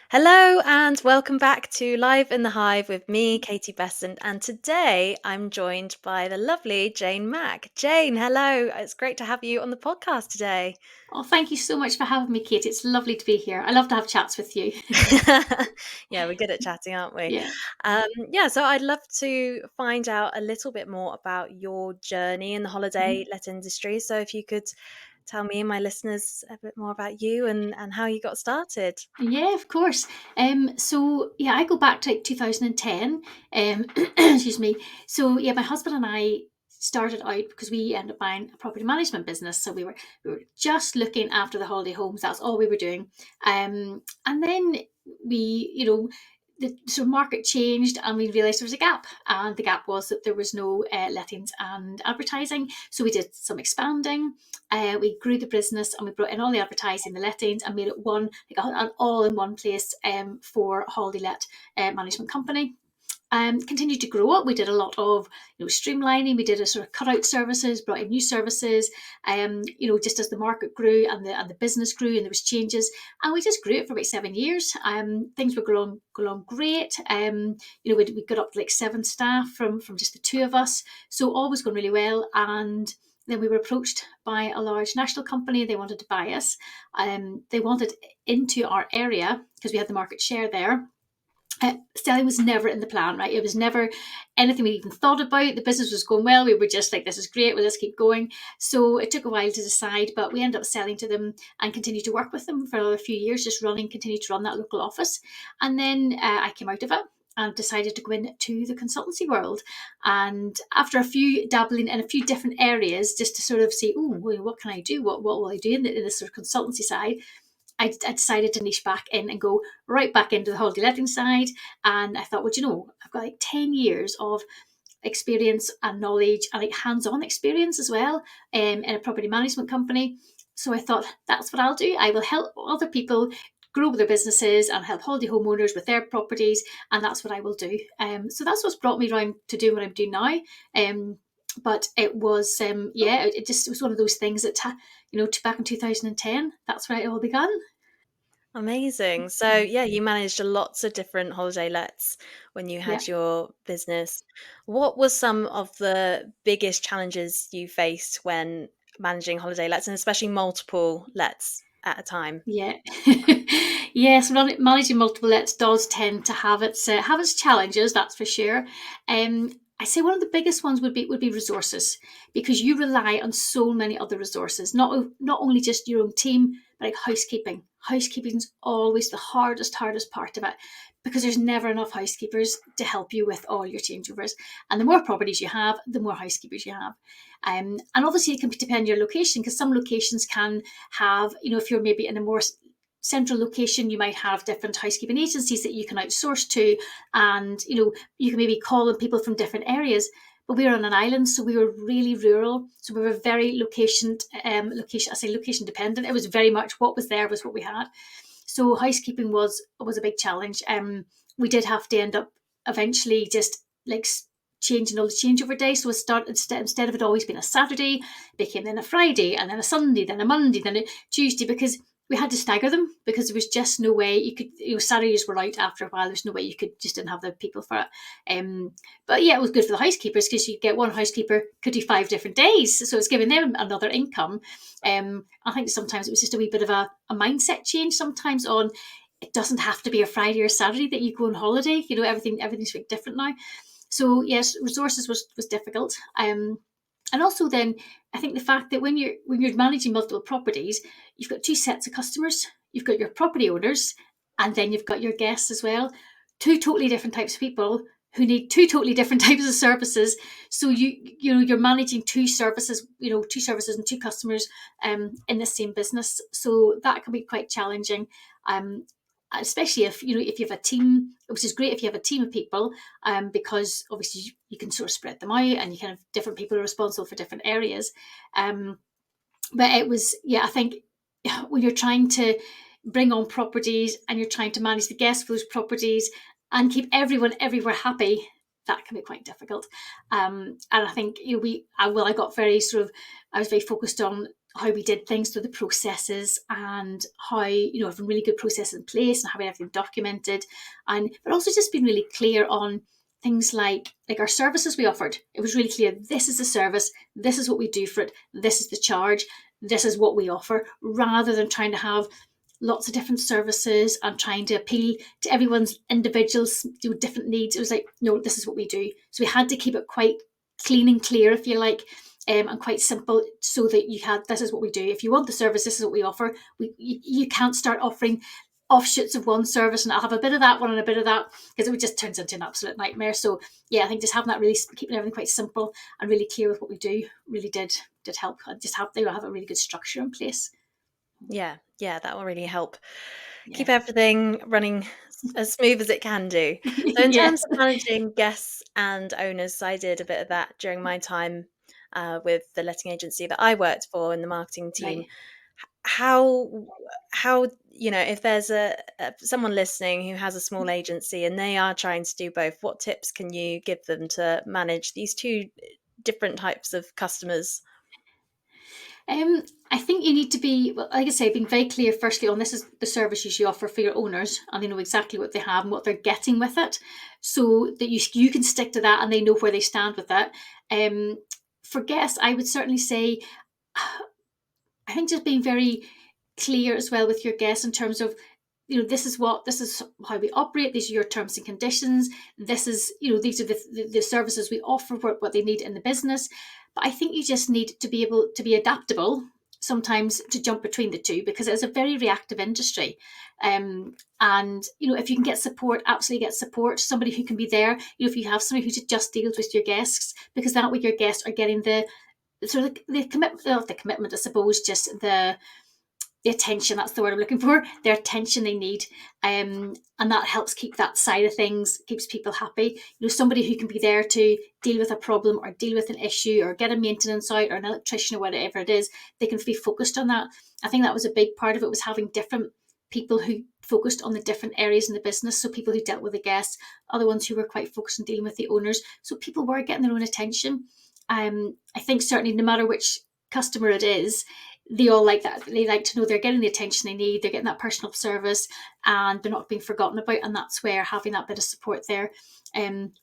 Hello and welcome back to Live in the Hive with me, Katie Bessant. And today I'm joined by the lovely Jane Mack. Jane, hello. It's great to have you on the podcast today. Oh, thank you so much for having me, Kate. It's lovely to be here. I love to have chats with you. Yeah, we're good at chatting, aren't we? Yeah. So I'd love to find out a little bit more about your journey in the holiday Mhm. let industry. So if you could tell me and my listeners a bit more about you and how you got started. Yeah, of course. I go back to like 2010. Excuse me. So yeah, my husband and I started out because we ended up buying a property management business. So we were just looking after the holiday homes. That's all we were doing. And then we, you know, the sort of market changed and we realised there was a gap. And the gap was that there was no lettings and advertising. So we did some expanding. We grew the business and we brought in all the advertising, the lettings, and made it one, like an all in one place for Holiday Let Management Company. Continued to grow up. We did a lot of streamlining. We did a sort of cut out services, brought in new services. Just as the market grew and the business grew and there was changes, and we just grew it for about 7 years. Things were growing great. We got up to like 7 staff from just the two of us, so all was going really well. And then we were approached by a large national company. They wanted to buy us. They wanted into our area because we had the market share there. Selling was never in the plan, right? It was never anything we even thought about. The business was going well. We were just like, this is great. Well, let's keep going. So it took a while to decide, but we ended up selling to them and continued to work with them for another few years, continued to run that local office. And then I came out of it and decided to go into the consultancy world. And after a few dabbling in a few different areas, just to sort of see, oh, what can I do? What will I do in this sort of consultancy side? I decided to niche back in and go right back into the holiday letting side. And I thought, well, I've got like 10 years of experience and knowledge and like hands-on experience as well in a property management company. So I thought that's what I'll do. I will help other people grow their businesses and help holiday homeowners with their properties, and that's what I will do. So that's what's brought me around to doing what I'm doing now. But it was, it was one of those things that, back in 2010, that's where it all began. Amazing. So, yeah, you managed lots of different holiday lets when you Yeah. had your business. What were some of the biggest challenges you faced when managing holiday lets and especially multiple lets at a time? Yeah. Yes, managing multiple lets does tend to have its challenges, that's for sure. I say one of the biggest ones would be resources, because you rely on so many other resources, not only just your own team, but like housekeeping. Housekeeping is always the hardest part of it, because there's never enough housekeepers to help you with all your changeovers. And the more properties you have, the more housekeepers you have. And obviously it can depend on your location, because some locations can have, if you're maybe in a more central location, you might have different housekeeping agencies that you can outsource to, and you can maybe call on people from different areas. But we were on an island, so we were really rural, so we were very location dependent. It was very much what was there was what we had. So housekeeping was a big challenge. We did have to end up eventually just like changing all the changeover days. So instead of it always being a Saturday, it became then a Friday, and then a Sunday, then a Monday, then a Tuesday, because we had to stagger them, because there was just no way you could, Saturdays were out after a while. There's no way you could, just didn't have the people for it. But yeah, it was good for the housekeepers, because you get one housekeeper could do 5 different days. So it's giving them another income. I think sometimes it was just a wee bit of a mindset change sometimes on, it doesn't have to be a Friday or Saturday that you go on holiday. Everything's very different now. So yes, resources was difficult. And also then I think the fact that when you're managing multiple properties, you've got two sets of customers. You've got your property owners, and then you've got your guests as well. Two totally different types of people who need two totally different types of services. So you're managing two services and two customers in the same business. So that can be quite challenging. Um, Especially if you have a team, which is great if you have a team of people, because obviously you can sort of spread them out, and you kind of different people are responsible for different areas. But it was, yeah, I think when you're trying to bring on properties and you're trying to manage the guests for those properties and keep everyone everywhere happy, that can be quite difficult. And I think I got very sort of, I was very focused on how we did things through the processes, and how, having really good processes in place and having everything documented, and but also just being really clear on things like our services we offered. It was really clear, this is the service, this is what we do for it, this is the charge, this is what we offer, rather than trying to have lots of different services and trying to appeal to everyone's individuals, different needs. It was like, no, this is what we do. So we had to keep it quite clean and clear, if you like, and quite simple, so that you had, this is what we do. If you want the service, this is what we offer. You can't start offering offshoots of one service and I'll have a bit of that one and a bit of that, because it would just turns into an absolute nightmare. So yeah, I think just having that, really keeping everything quite simple and really clear with what we do, really did help. And just have a really good structure in place. Yeah, that will really help Yeah. keep everything running as smooth as it can do. So in Yeah. terms of managing guests and owners, so I did a bit of that during my time with the letting agency that I worked for in the marketing team. Right. How if there's someone listening who has a small agency and they are trying to do both, what tips can you give them to manage these two different types of customers? I think you need to be, well, like I say, being very clear firstly on, this is the services you offer for your owners, and they know exactly what they have and what they're getting with it, so that you can stick to that and they know where they stand with it. For guests, I would certainly say, I think just being very clear as well with your guests in terms of, this is how we operate, these are your terms and conditions, this is, these are the services we offer, what they need in the business. But I think you just need to be able to be adaptable sometimes, to jump between the two, because it's a very reactive industry. And if you can get support, absolutely get support, somebody who can be there. If you have somebody who just deals with your guests, because that way your guests are getting the sort of the commitment, not the commitment, I suppose, just the attention, that's the word I'm looking for, their attention they need. And that helps keep that side of things, keeps people happy. Somebody who can be there to deal with a problem or deal with an issue or get a maintenance out or an electrician or whatever it is, they can be focused on that. I think that was a big part of it, was having different people who focused on the different areas in the business. So people who dealt with the guests, other ones who were quite focused on dealing with the owners. So people were getting their own attention. I think certainly no matter which customer it is, they all like that. They like to know they're getting the attention they need, they're getting that personal service, and they're not being forgotten about. And that's where having that bit of support there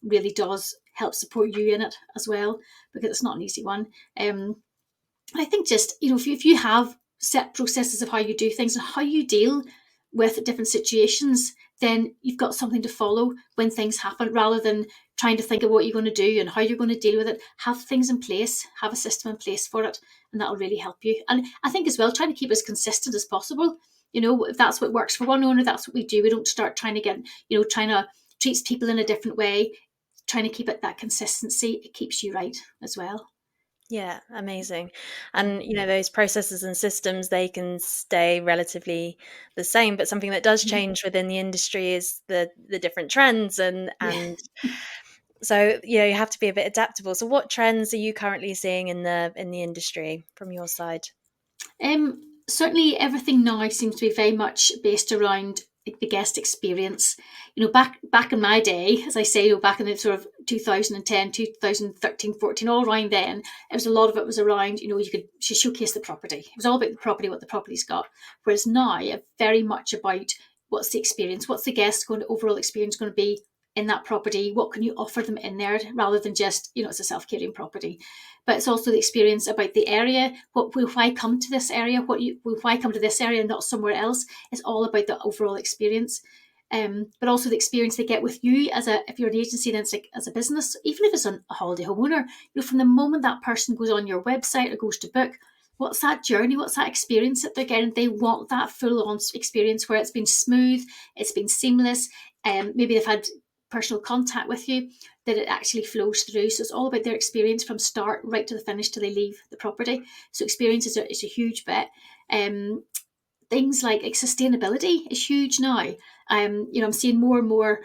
really does help support you in it as well, because it's not an easy one. I think just, if you have set processes of how you do things and how you deal with different situations, then you've got something to follow when things happen, rather than trying to think of what you're going to do and how you're going to deal with it. Have things in place, have a system in place for it, and that'll really help you. And I think as well, trying to keep as consistent as possible. If that's what works for one owner, that's what we do. We don't start trying to get, trying to treat people in a different way. Trying to keep it that consistency, it keeps you right as well. Yeah, amazing. And those processes and systems, they can stay relatively the same, but something that does change within the industry is the different trends, and Yeah. so you have to be a bit adaptable. So what trends are you currently seeing in the industry from your side? Certainly everything now seems to be very much based around the guest experience. Back in my day, as I say, back in the sort of 2010, 2013, 14, all around then, it was a lot of it was around, you could showcase the property. It was all about the property, what the property's got. Whereas now, it's very much about what's the experience, what's the guest overall experience going to be in that property, what can you offer them in there, rather than just, it's a self-catering property. But it's also the experience about the area. Why come to this area? Why come to this area and not somewhere else? It's all about the overall experience. But also the experience they get with you if you're an agency, then it's like as a business, even if it's a holiday homeowner, from the moment that person goes on your website or goes to book, what's that journey? What's that experience that they're getting? They want that full-on experience where it's been smooth, it's been seamless, maybe they've had personal contact with you, that it actually flows through. So it's all about their experience from start right to the finish till they leave the property. So experience is a huge bit. Things like sustainability is huge now. I'm seeing more and more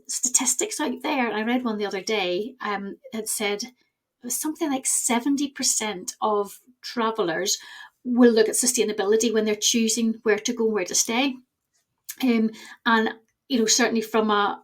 statistics out there. And I read one the other day that said it was something like 70% of travellers will look at sustainability when they're choosing where to go and where to stay. And certainly from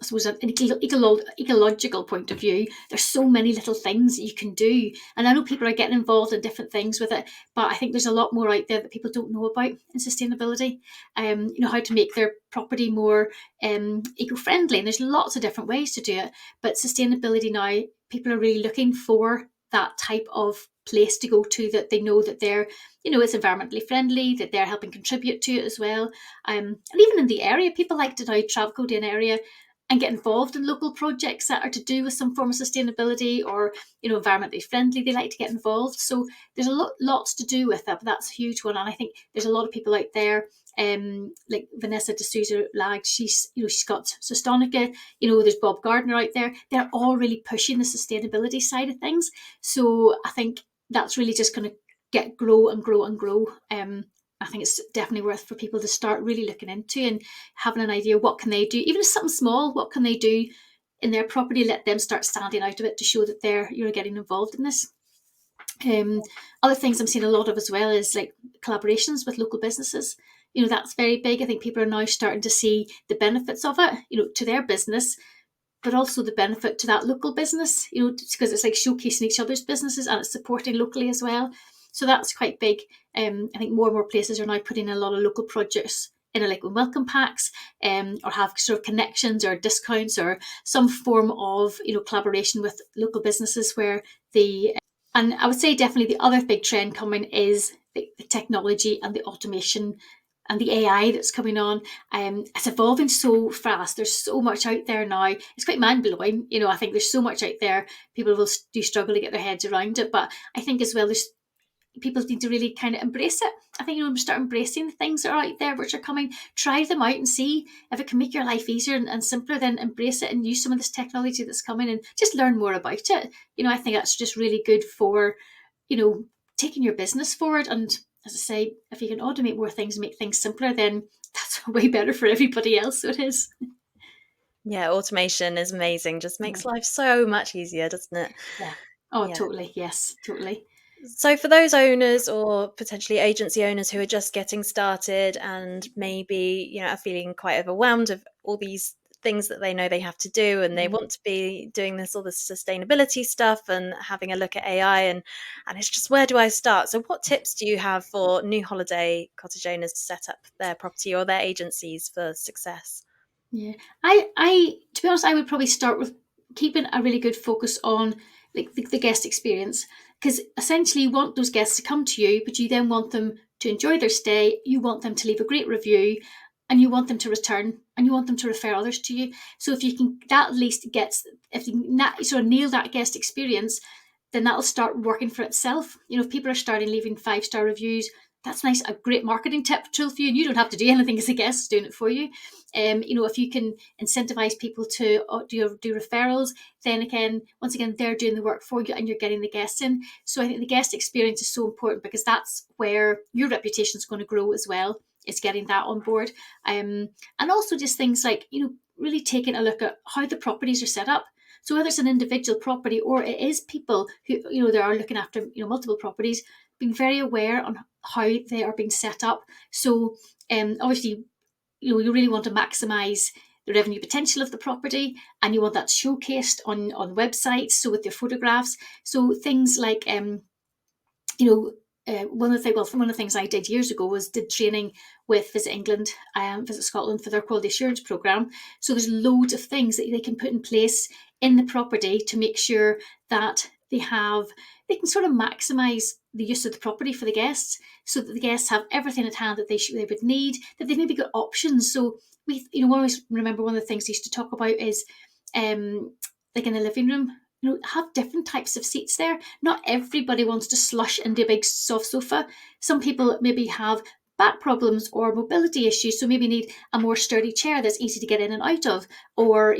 I suppose, an ecological point of view, there's so many little things that you can do. And I know people are getting involved in different things with it, but I think there's a lot more out there that people don't know about in sustainability. How to make their property more eco-friendly. And there's lots of different ways to do it. But sustainability now, people are really looking for that type of place to go to that they know that they're, it's environmentally friendly, that they're helping contribute to it as well. And even in the area, people like to now travel to an area and get involved in local projects that are to do with some form of sustainability or, environmentally friendly. They like to get involved. So there's lots to do with that, but that's a huge one. And I think there's a lot of people out there, like Vanessa D'Souza Lag, she's got Sustonica, there's Bob Gardner out there. They're all really pushing the sustainability side of things. So I think that's really just going to grow and grow and grow. I think it's definitely worth for people to start really looking into and having an idea what can they do, even if something small, what can they do in their property, let them start standing out of it to show that you're getting involved in this. Other things I'm seeing a lot of as well is like collaborations with local businesses. That's very big. I think people are now starting to see the benefits of it, to their business, but also the benefit to that local business, because it's like showcasing each other's businesses and it's supporting locally as well. So that's quite big. I think more and more places are now putting a lot of local projects in, like welcome packs, or have sort of connections or discounts or some form of collaboration with local businesses where and I would say definitely the other big trend coming is the technology and the automation and the AI that's coming on. It's evolving so fast. There's so much out there now. It's quite mind blowing. I think there's so much out there. People will do struggle to get their heads around it, but I think as well there's people need to really kind of embrace it. I think start embracing the things that are out there which are coming. Try them out and see if it can make your life easier and simpler. Then embrace it and use some of this technology that's coming and just learn more about it. I think that's just really good for taking your business forward. And as I say, if you can automate more things and make things simpler, then that's way better for everybody else. So it is. Yeah, automation is amazing. Just Yeah. makes life so much easier, doesn't it? Yeah. Oh, Yeah. totally. Yes, totally. So for those owners or potentially agency owners who are just getting started and maybe, are feeling quite overwhelmed of all these things that they know they have to do, and they want to be doing all this sustainability stuff and having a look at AI, and it's just, where do I start? So what tips do you have for new holiday cottage owners to set up their property or their agencies for success? Yeah, I to be honest, I would probably start with keeping a really good focus on like the guest experience, because essentially you want those guests to come to you, but you then want them to enjoy their stay. You want them to leave a great review, and you want them to return, and you want them to refer others to you. So if you can, that at least gets if you sort of nail that guest experience, then that'll start working for itself. If people are starting leaving 5-star reviews, that's nice, a great marketing tip tool for you, and you don't have to do anything as a guest, doing it for you. If you can incentivize people to do referrals, then again, once again, they're doing the work for you and you're getting the guests in. So I think the guest experience is so important, because that's where your reputation is going to grow as well. It's getting that on board. And also just things like, really taking a look at how the properties are set up. So whether it's an individual property or it is people who, they are looking after, multiple properties, being very aware on how they are being set up. So obviously, you really want to maximise the revenue potential of the property, and you want that showcased on websites, so with their photographs. So things like one of the things I did years ago was did training with Visit England, Visit Scotland for their quality assurance programme. So there's loads of things that they can put in place in the property to make sure that they can sort of maximise the use of the property for the guests, so that the guests have everything at hand that they would need, that they've maybe got options. So we, always remember one of the things we used to talk about is like in the living room, have different types of seats there. Not everybody wants to slush into a big soft sofa. Some people maybe have back problems or mobility issues, so maybe need a more sturdy chair that's easy to get in and out of. Or,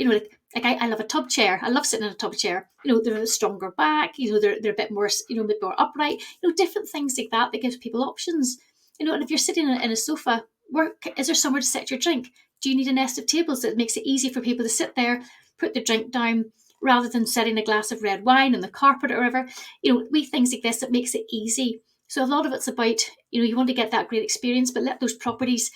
like I love a tub chair. I love sitting in a tub chair. They're a stronger back, they're a bit more, a bit more upright, different things like that gives people options. And if you're sitting in a sofa, is there somewhere to set your drink? Do you need a nest of tables that makes it easy for people to sit there, put their drink down, rather than setting a glass of red wine on the carpet or whatever? We things like this that makes it easy. So a lot of it's about, you want to get that great experience, but let those properties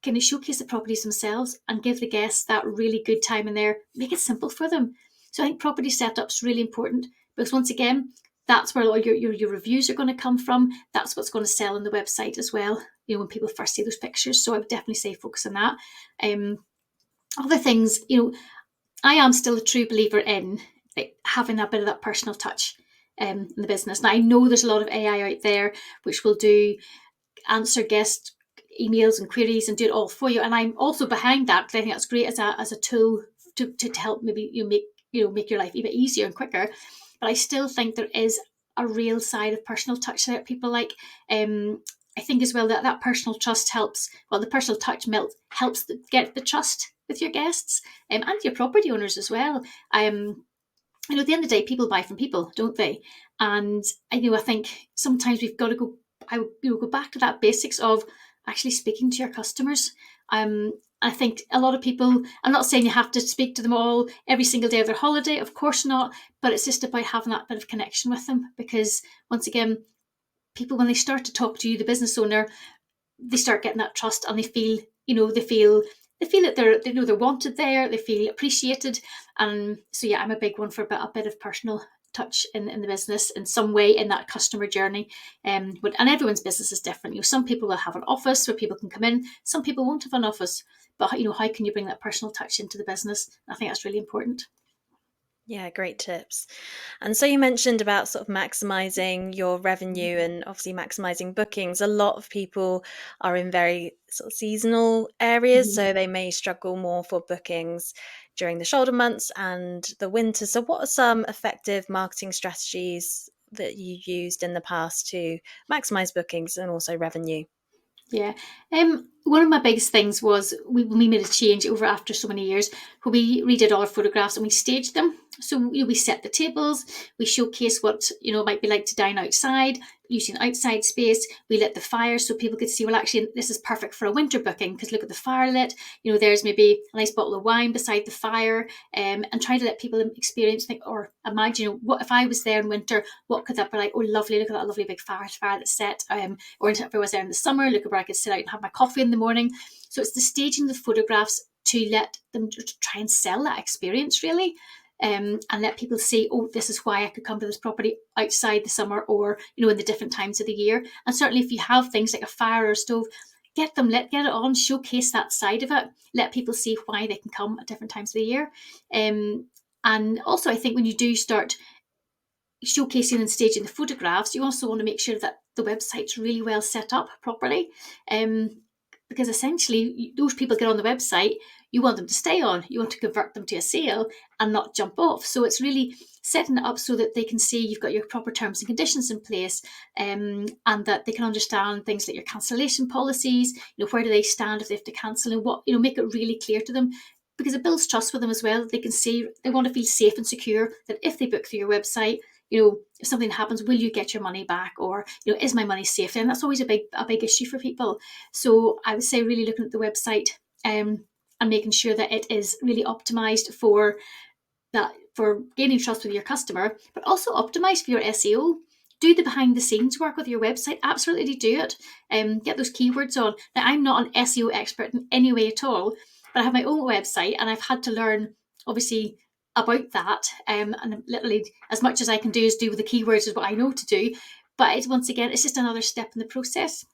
kind of showcase the properties themselves and give the guests that really good time in there. Make it simple for them. So I think property setup's really important, because once again, that's where a lot of your reviews are going to come from. That's what's going to sell on the website as well, when people first see those pictures. So I would definitely say focus on that. Other things, I am still a true believer in having a bit of that personal touch in the business. Now, I know there's a lot of AI out there which will answer guest emails and queries and do it all for you. And I'm also behind that, because I think that's great as a tool to help maybe make your life a bit easier and quicker. But I still think there is a real side of personal touch that people like. I think as well that personal trust helps. Well, the personal touch helps get the trust with your guests and your property owners as well. At the end of the day, people buy from people, don't they? And I think sometimes we've got to go back to that basics of actually speaking to your customers. I think a lot of people, I'm not saying you have to speak to them all every single day of their holiday, of course not, but it's just about having that bit of connection with them, because once again, people, when they start to talk to you, the business owner, they start getting that trust, and they feel that they're wanted there, they feel appreciated. And so yeah, I'm a big one for a bit of personal touch in the business in some way in that customer journey. And everyone's business is different. Some people will have an office where people can come in, some people won't have an office, but how can you bring that personal touch into the business? I think that's really important. Yeah, great tips. And so you mentioned about sort of maximizing your revenue and obviously maximizing bookings. A lot of people are in very sort of seasonal areas, Mm-hmm. so they may struggle more for bookings during the shoulder months and the winter. So what are some effective marketing strategies that you used in the past to maximize bookings and also revenue? Yeah. One of my biggest things was we made a change over after so many years, where we redid all our photographs and we staged them. So we set the tables, we showcase what it might be like to dine outside, using outside space. We lit the fire so people could see, well, actually, this is perfect for a winter booking, because look at the fire lit. There's maybe a nice bottle of wine beside the fire, and try to let people experience, or imagine, what if I was there in winter, what could that be like? Oh, lovely, look at that lovely big fire that's set. Or if I was there in the summer, look at where I could sit out and have my coffee in the morning. So it's the staging the photographs to let them try and sell that experience, really. And let people see, oh, this is why I could come to this property outside the summer, or in the different times of the year. And certainly if you have things like a fire or a stove, get it on, showcase that side of it, let people see why they can come at different times of the year. And also, I think when you do start showcasing and staging the photographs, you also want to make sure that the website's really well set up properly. Because essentially, those people get on the website, you want them to stay on, you want to convert them to a sale and not jump off. So it's really setting it up so that they can see you've got your proper terms and conditions in place, and that they can understand things like your cancellation policies, where do they stand if they have to cancel, and what, make it really clear to them, because it builds trust with them as well. They can see, they want to feel safe and secure that if they book through your website, if something happens, will you get your money back? Or, is my money safe? And that's always a big issue for people. So I would say really looking at the website, and making sure that it is really optimized for gaining trust with your customer, but also optimized for your SEO. Do the behind the scenes work with your website. Absolutely do it. Get those keywords on. Now, I'm not an SEO expert in any way at all, but I have my own website, and I've had to learn, obviously, about that. And literally, as much as I can do is do with the keywords is what I know to do. But once again, it's just another step in the process.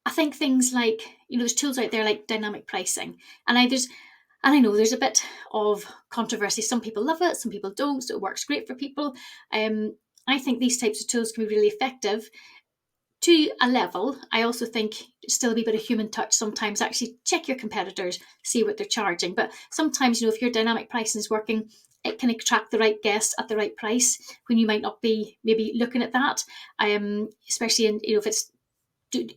I think things like, there's tools out there like dynamic pricing, and I know there's a bit of controversy. Some people love it, some people don't, so it works great for people. I think these types of tools can be really effective to a level. I also think still a wee bit of human touch sometimes. Actually check your competitors, see what they're charging. But sometimes, if your dynamic pricing is working, it can attract the right guest at the right price when you might not be maybe looking at that. Especially in, if it's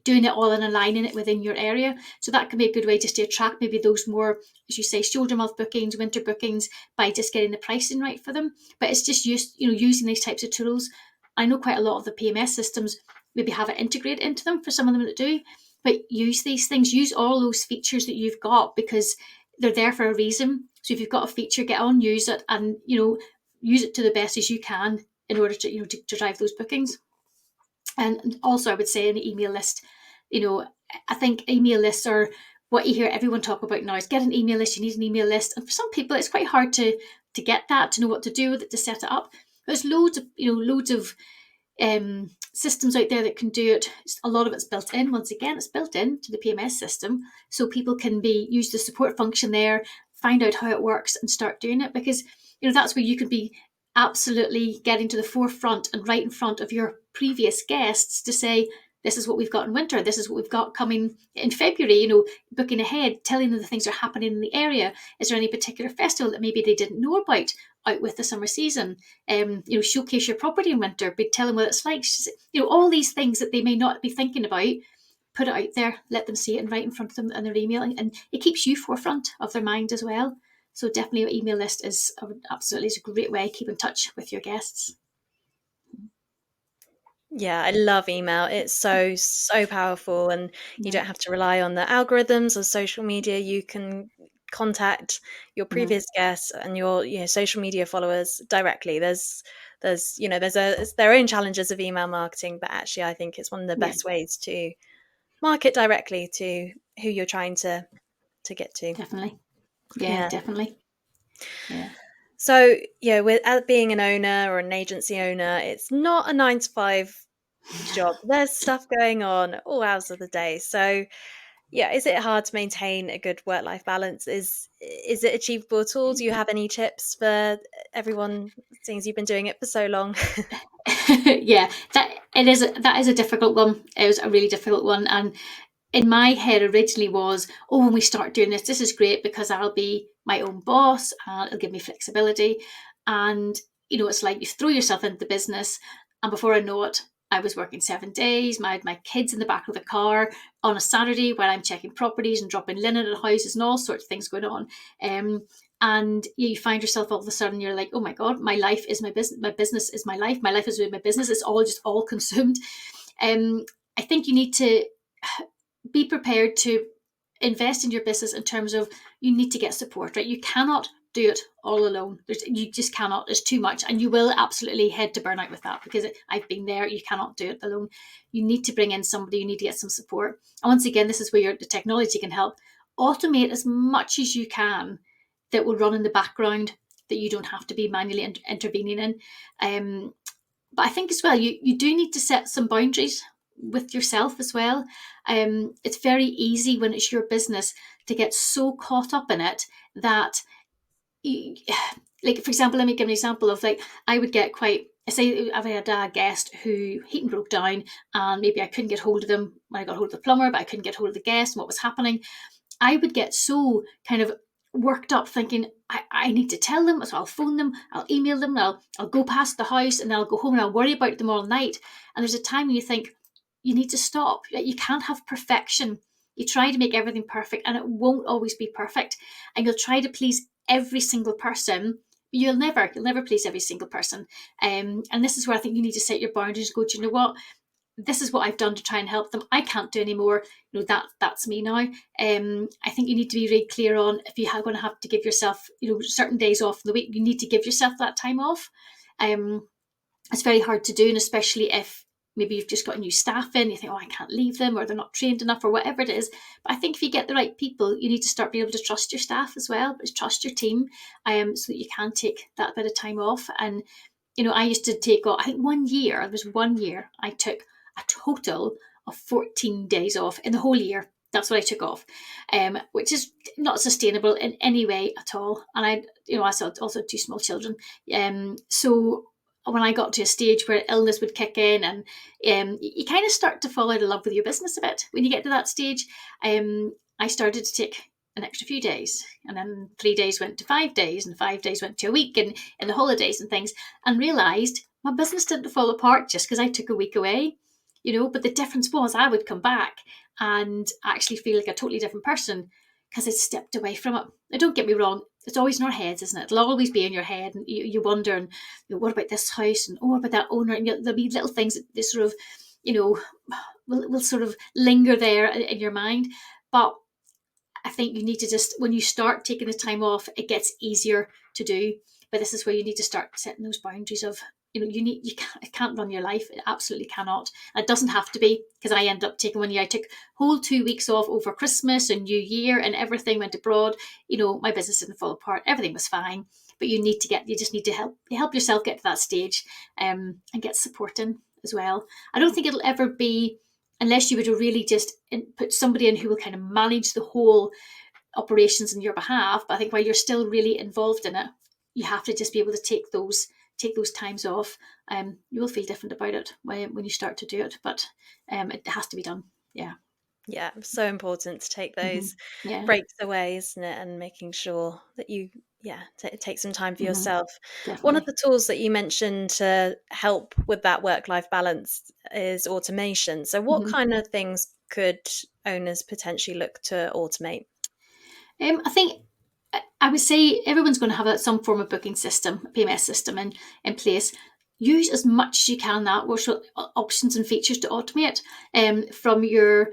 doing it all and aligning it within your area. So that can be a good way just to attract maybe those more, as you say, shoulder month bookings, winter bookings, by just getting the pricing right for them. But it's just using these types of tools. I know quite a lot of the PMS systems maybe have it integrated into them, for some of them that do, but use these things, use all those features that you've got, because they're there for a reason. So if you've got a feature, get on, use it, and use it to the best as you can in order to drive those bookings. And also, I would say an email list, I think email lists are what you hear everyone talk about now. Is get an email list. You need an email list, and for some people, it's quite hard to get that, to know what to do with it, to set it up. There's loads of systems out there that can do it. A lot of it's built in. Once again, it's built into the PMS system, so people can use the support function there, find out how it works, and start doing it. Because that's where you can be absolutely getting to the forefront and right in front of your previous guests to say, this is what we've got in winter, this is what we've got coming in February, booking ahead, telling them the things that are happening in the area. Is there any particular festival that maybe they didn't know about out with the summer season? Showcase your property in winter, be telling what it's like. All these things that they may not be thinking about, put it out there, let them see it and right in front of them in their email, and it keeps you forefront of their mind as well. So definitely, an email list is absolutely a great way to keep in touch with your guests. Yeah, I love email. It's so powerful, and you Yeah. don't have to rely on the algorithms or social media. You can contact your Mm-hmm. previous guests and your social media followers directly. It's their own challenges of email marketing, but actually I think it's one of the Yeah, best ways to market directly to who you're trying to get to. definitely. Yeah, Yeah. definitely. Yeah. So, with being an owner or an agency owner, it's not a 9 to 5 job. There's stuff going on all hours of the day. So, yeah, is it hard to maintain a good work-life balance? Is it achievable at all? Do you have any tips for everyone, seeing as you've been doing it for so long? Yeah, that is a difficult one. It was a really difficult one, and in my head originally was, oh, when we start doing this is great because I'll be my own boss and it'll give me flexibility. And it's like you throw yourself into the business, and before I know it, I was working 7 days. I had my kids in the back of the car on a Saturday while I'm checking properties and dropping linen at houses and all sorts of things going on. And you find yourself all of a sudden, you're like, oh my God, my life is my business. My business is my life. My life is my business. It's all consumed. I think you need to be prepared to invest in your business in terms of, you need to get support, right? You cannot do it all alone. You just cannot. It's too much, and you will absolutely head to burnout with that, because I've been there. You cannot do it alone. You need to bring in somebody. You need to get some support. And once again, this is where the technology can help. Automate as much as you can that will run in the background, that you don't have to be manually intervening in. But I think as well, you do need to set some boundaries with yourself as well. It's very easy when it's your business to get so caught up in it that, you, like, for example, let me give an example of, like, I would get quite, say I've had a guest who heating broke down, and maybe I couldn't get hold of them when I got hold of the plumber, but I couldn't get hold of the guest and what was happening. I would get so kind of worked up thinking, I need to tell them, so I'll phone them, I'll email them, I'll go past the house, and then I'll go home and I'll worry about them all night. And there's a time when you think, you need to stop. You can't have perfection. You try to make everything perfect, and it won't always be perfect. And you'll try to please every single person. You'll never please every single person. And this is where I think you need to set your boundaries and go, do you know what? This is what I've done to try and help them. I can't do any more. That's me now. I think you need to be really clear on, if you are going to have to give yourself, certain days off in the week, you need to give yourself that time off. It's very hard to do, and especially if maybe you've just got new staff in, you think, oh, I can't leave them, or they're not trained enough, or whatever it is. But I think if you get the right people, you need to start being able to trust your staff as well, but trust your team, so that you can take that bit of time off. And I used to take off, I think there was 1 year I took a total of 14 days off in the whole year. That's what I took off, which is not sustainable in any way at all. And I also had two small children. So when I got to a stage where illness would kick in, and you kind of start to fall out of love with your business a bit when you get to that stage, I started to take an extra few days, and then 3 days went to 5 days, and 5 days went to a week, and in the holidays and things, and realised my business didn't fall apart just because I took a week away. But the difference was, I would come back and actually feel like a totally different person because I'd stepped away from it. Now, don't get me wrong, it's always in our heads, isn't it? It'll always be in your head, and you wonder, and what about this house, and what about that owner, and there'll be little things that sort of, will sort of linger there in your mind. But I think you need to just, when you start taking the time off, it gets easier to do. But this is where you need to start setting those boundaries of, it can't run your life. It absolutely cannot. And it doesn't have to be, because I ended up taking 1 year. I took whole 2 weeks off over Christmas and New Year, and everything went abroad. My business didn't fall apart. Everything was fine. But you just need to help yourself get to that stage, and get support in as well. I don't think it'll ever be, unless you were to really just put somebody in who will kind of manage the whole operations on your behalf. But I think while you're still really involved in it, you have to just be able to take those times off. You will feel different about it when you start to do it, but it has to be done. Yeah. Yeah, so important to take Mm-hmm. those Yeah. breaks away, isn't it? And making sure that you, yeah, take some time for Mm-hmm. yourself. One of Definitely. the tools that you mentioned to help with that work-life balance is automation. So, what Mm-hmm. kind of things could owners potentially look to automate? I think I would say everyone's going to have some form of booking system, a PMS system in place. Use as much as you can that, which options and features to automate, from your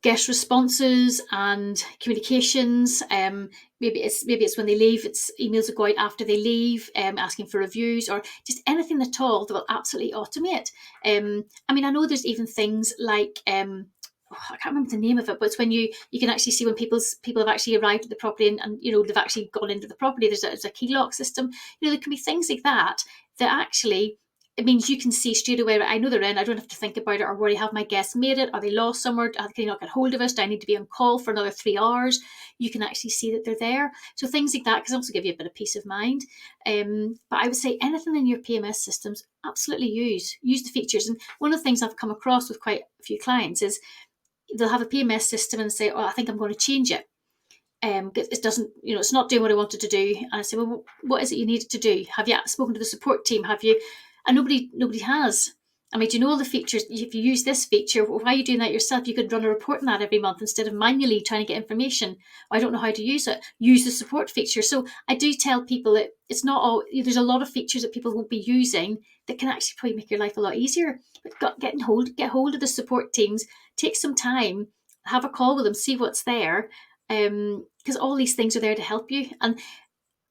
guest responses and communications. Maybe it's when they leave. It's emails that go out after they leave, asking for reviews, or just anything at all that will absolutely automate. I know there's even things like. I can't remember the name of it, but it's when you can actually see when people have actually arrived at the property, and they've actually gone into the property. There's a key lock system. There can be things like that actually, it means you can see straight away, I know they're in, I don't have to think about it or worry, have my guests made it? Are they lost somewhere? Can you not get hold of us? Do I need to be on call for another 3 hours? You can actually see that they're there. So things like that can also give you a bit of peace of mind. But I would say anything in your PMS systems, absolutely use the features. And one of the things I've come across with quite a few clients is they'll have a PMS system and say, I think I'm going to change it. It doesn't, it's not doing what I wanted to do. And I say, well, what is it you needed to do? Have you spoken to the support team? Have you? And nobody has. Do you know all the features? If you use this feature, why are you doing that yourself? You could run a report on that every month instead of manually trying to get information. I don't know how to use it. Use the support feature. So I do tell people that it's not all, there's a lot of features that people won't be using that can actually probably make your life a lot easier. But get hold of the support teams, take some time, have a call with them, see what's there, because all these things are there to help you. And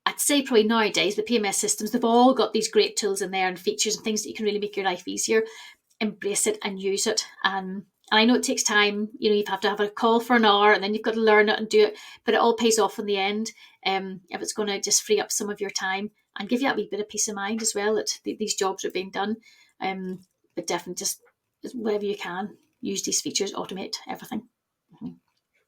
I'd say probably nowadays the PMS systems, they've all got these great tools in there and features and things that you can really make your life easier. Embrace it and use it. And I know it takes time. You have to have a call for an hour, and then you've got to learn it and do it. But it all pays off in the end. If it's going to just free up some of your time and give you a wee bit of peace of mind as well that these jobs are being done. But definitely just wherever you can, use these features, automate everything. Mm-hmm.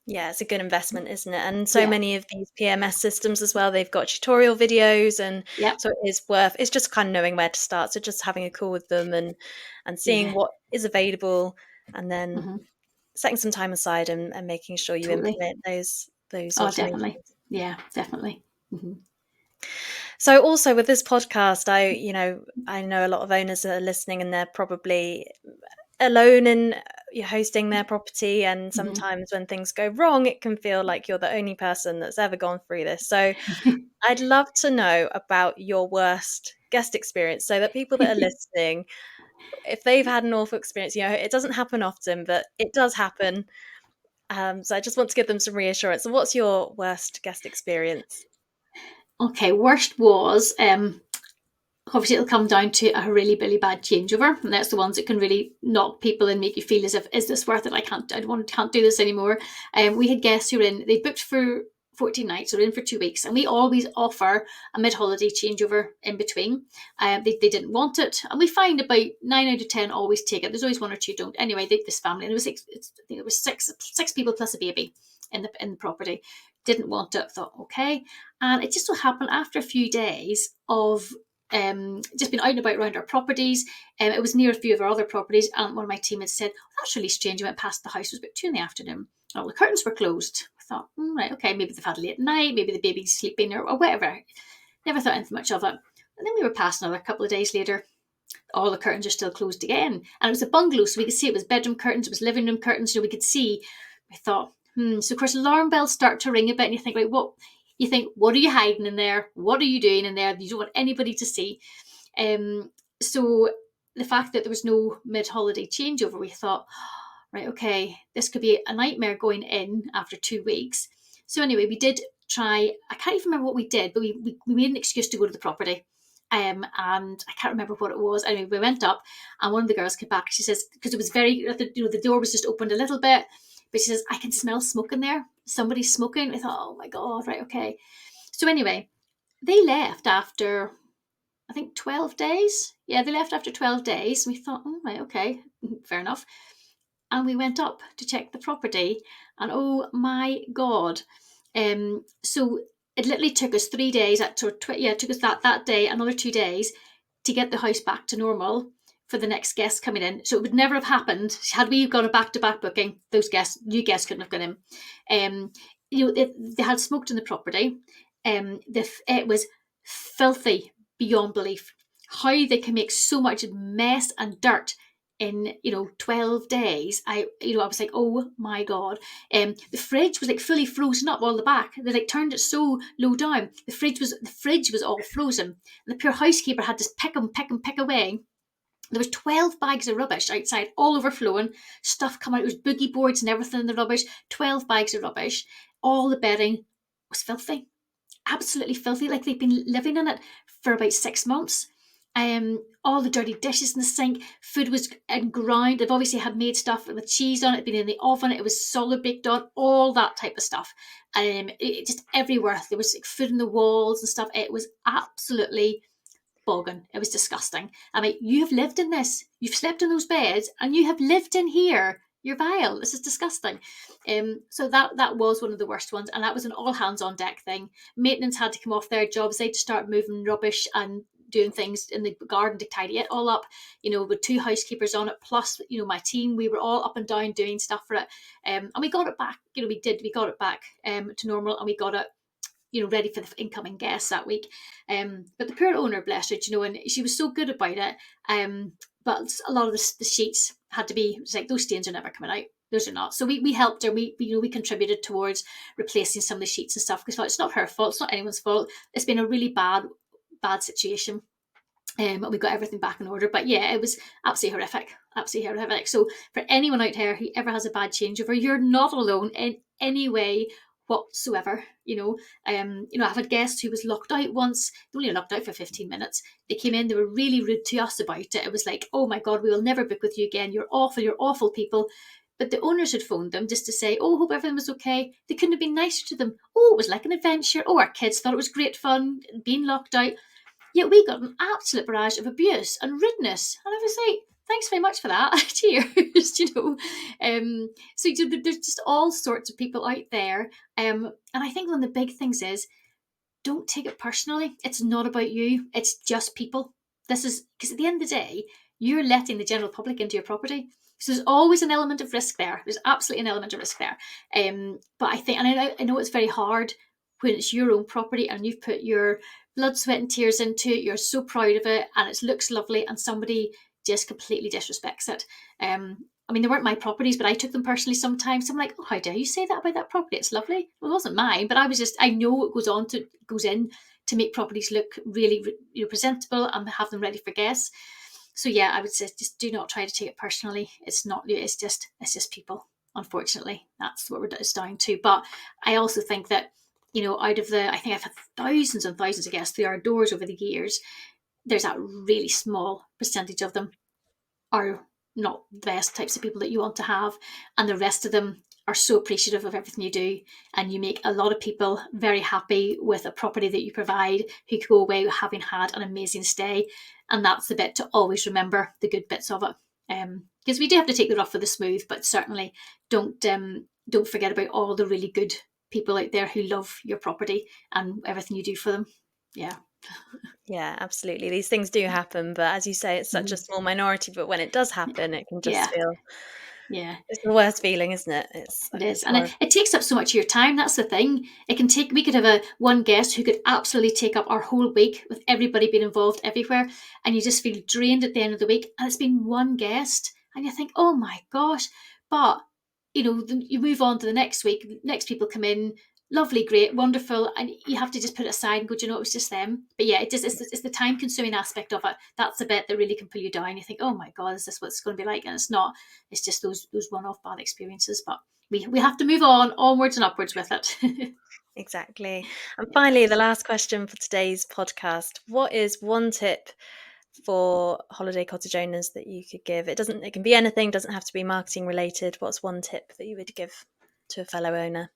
Yeah, it's a good investment, isn't it? And so Yeah. many of these PMS systems as well, they've got tutorial videos, and Yep. so it's just kind of knowing where to start. So just having a call with them and seeing Yeah. what is available, and then Mm-hmm. setting some time aside and making sure you Totally. implement those Oh, definitely. automations. Yeah, definitely. Mm-hmm. So also with this podcast, I know a lot of owners are listening, and they're probably alone in hosting their property, and Mm-hmm. sometimes when things go wrong, it can feel like you're the only person that's ever gone through this. So I'd love to know about your worst guest experience, so that people that are listening, if they've had an awful experience, it doesn't happen often, but it does happen. So I just want to give them some reassurance. So what's your worst guest experience? Okay, worst was obviously it'll come down to a really, really bad changeover, and that's the ones that can really knock people and make you feel as if, is this worth it? I can't do this anymore. We had guests who were in, they booked for 14 nights, so in for 2 weeks, and we always offer a mid-holiday changeover in between. They didn't want it, and we find about 9 out of 10 always take it. There's always one or two don't. Anyway, this family, and it was I think it was six people plus a baby in the property, didn't want it. Thought okay, and it just so happened after a few days of just been out and about around our properties. It was near a few of our other properties, and one of my team had said, oh, that's really strange. I went past the house, it was about 2 in the afternoon. All the curtains were closed. I thought, right, okay, maybe they've had a late night, maybe the baby's sleeping or whatever. Never thought anything much of it. And then we were passing another couple of days later. All the curtains are still closed again. And it was a bungalow, so we could see it was bedroom curtains, it was living room curtains, we could see. I thought, So of course alarm bells start to ring a bit, and you think, right, what are you hiding in there? What are you doing in there? You don't want anybody to see. So the fact that there was no mid-holiday changeover, we thought, right, okay, this could be a nightmare going in after 2 weeks. So anyway, we did try, I can't even remember what we did, but we made an excuse to go to the property. and I can't remember what it was. Anyway, we went up, and one of the girls came back. She says, because it was very, the door was just opened a little bit, but she says, I can smell smoke in there. Somebody's smoking. I thought, oh my God, right, okay. So anyway, they left after, I think, 12 days. Yeah, they left after 12 days. And we thought, oh, right, okay, fair enough. And we went up to check the property, and oh my God. So it literally took us 3 days, it took us that day, another 2 days to get the house back to normal for the next guest coming in. So it would never have happened had we gone a back-to-back booking. Those new guests couldn't have gone in. They had smoked in the property. It was filthy beyond belief. How they can make so much mess and dirt in 12 days. I was like, oh my God. The fridge was like fully frozen up all the back. They like turned it so low down. The fridge was all frozen, and the poor housekeeper had to pick away. There was 12 bags of rubbish outside, all overflowing, stuff coming out. It was boogie boards and everything in the rubbish. 12 bags of rubbish. All the bedding was filthy, absolutely filthy. Like they'd been living in it for about 6 months. All the dirty dishes in the sink. Food was in ground. They've obviously had made stuff with cheese on it, been in the oven. It was solid baked on, all that type of stuff. It just everywhere. There was like food in the walls and stuff. It was absolutely bogging. It was disgusting. I mean, you have lived in this. You've slept in those beds, and you have lived in here. You're vile. This is disgusting. So that was one of the worst ones, and that was an all hands on deck thing. Maintenance had to come off their jobs. They had to start moving rubbish and doing things in the garden to tidy it all up. With 2 housekeepers on it, plus my team. We were all up and down doing stuff for it, and we got it back. We got it back to normal, and we got it ready for the incoming guests that week. But the poor owner, bless her, and she was so good about it. But a lot of the sheets had to be, it's like, those stains are never coming out. Those are not. So we helped her. We contributed towards replacing some of the sheets and stuff, because it's not her fault. It's not anyone's fault. It's been a really bad situation. And we got everything back in order. But yeah, it was absolutely horrific. Absolutely horrific. So for anyone out there who ever has a bad changeover, you're not alone in any way whatsoever. I've had guests who was locked out once. They only locked out for 15 minutes. They came in, they were really rude to us about it. It was like, oh my God, we will never book with you again. You're awful people. But the owners had phoned them just to say, oh, hope everything was okay. They couldn't have been nicer to them. Oh, it was like an adventure. Oh, our kids thought it was great fun being locked out. Yet we got an absolute barrage of abuse and rudeness. And I was like, thanks very much for that. Cheers, So there's just all sorts of people out there. And I think one of the big things is, don't take it personally. It's not about you. It's just people. This is, because at the end of the day, you're letting the general public into your property. So there's always an element of risk there. There's absolutely an element of risk there. But I think, and I know it's very hard when it's your own property and you've put your blood, sweat, and tears into it. You're so proud of it, and it looks lovely, and somebody just completely disrespects it. They weren't my properties, but I took them personally sometimes. I'm like, oh, how dare you say that about that property? It's lovely. Well, it wasn't mine, but I know it goes in to make properties look really presentable and have them ready for guests. So yeah, I would say just do not try to take it personally. It's not. It's just people. Unfortunately, that's what it's down to. But I also think that out of I think I've had thousands and thousands of guests through our doors over the years. There's a really small percentage of them are not the best types of people that you want to have, and the rest of them are so appreciative of everything you do, and you make a lot of people very happy with a property that you provide, who go away having had an amazing stay. And that's the bit to always remember, the good bits of it, because we do have to take the rough with the smooth, but certainly don't forget about all the really good people out there who love your property and everything you do for them. Yeah, absolutely. These things do happen, but as you say, it's such a small minority, but when it does happen, it can just Yeah. feel, Yeah. it's the worst feeling, isn't it? It It's is, and horrible. it takes up so much of your time. That's the thing. We could have one guest who could absolutely take up our whole week, with everybody being involved everywhere, and you just feel drained at the end of the week. And it's been one guest, and you think, oh my gosh. But you move on to the next week. Next people come in, lovely, great, wonderful, and you have to just put it aside and go, do you know, it was just them. But yeah, it's the time consuming aspect of it. That's the bit that really can pull you down. You think, oh my God, is this what it's going to be like? And it's not. It's just those one off bad experiences. But we have to move on, onwards and upwards with it. Exactly. And Yeah. finally, the last question for today's podcast. What is one tip for holiday cottage owners that you could give? It can be anything, doesn't have to be marketing related. What's one tip that you would give to a fellow owner?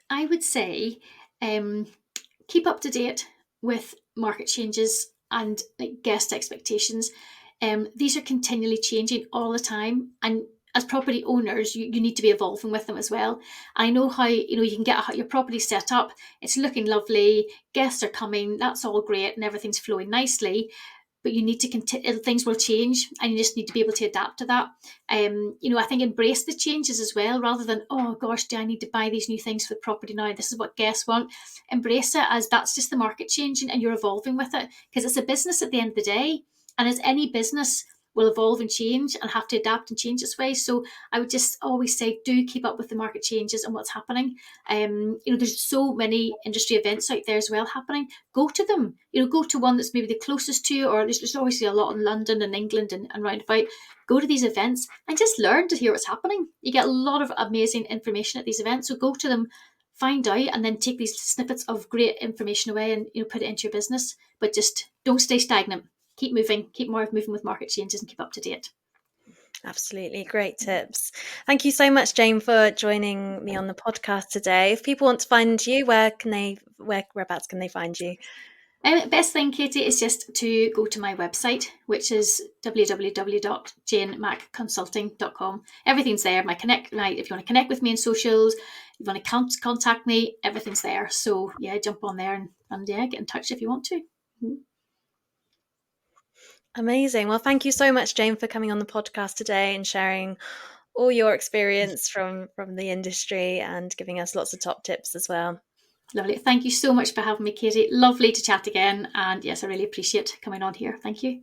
I would say um, keep up to date with market changes and like guest expectations. These are continually changing all the time, and as property owners, you need to be evolving with them as well. I know how you can get your property set up, it's looking lovely, guests are coming, that's all great, and everything's flowing nicely, but you need to continue. Things will change, and you just need to be able to adapt to that. I think embrace the changes as well, rather than, oh gosh, do I need to buy these new things for the property now? This is what guests want. Embrace it as that's just the market changing, and you're evolving with it, because it's a business at the end of the day, and as any business will evolve and change and have to adapt and change its ways. So I would just always say, do keep up with the market changes and what's happening. There's so many industry events out there as well happening. Go to them. Go to one that's maybe the closest to you, or there's obviously a lot in London and England and round about. Go to these events and just learn to hear what's happening. You get a lot of amazing information at these events. So go to them, find out, and then take these snippets of great information away and put it into your business. But just don't stay stagnant. Keep moving. Keep moving with market changes and keep up to date. Absolutely. Great tips. Thank you so much, Jane, for joining me on the podcast today. If people want to find you, whereabouts can they find you? Best thing, Katie, is just to go to my website, which is www.janemackconsulting.com. Everything's there. If you want to connect with me on socials, if you want to contact me, everything's there. So yeah, jump on there and get in touch if you want to. Mm-hmm. Amazing. Well, thank you so much, Jane, for coming on the podcast today and sharing all your experience from the industry and giving us lots of top tips as well. Lovely. Thank you so much for having me, Katie. Lovely to chat again. And yes, I really appreciate coming on here. Thank you.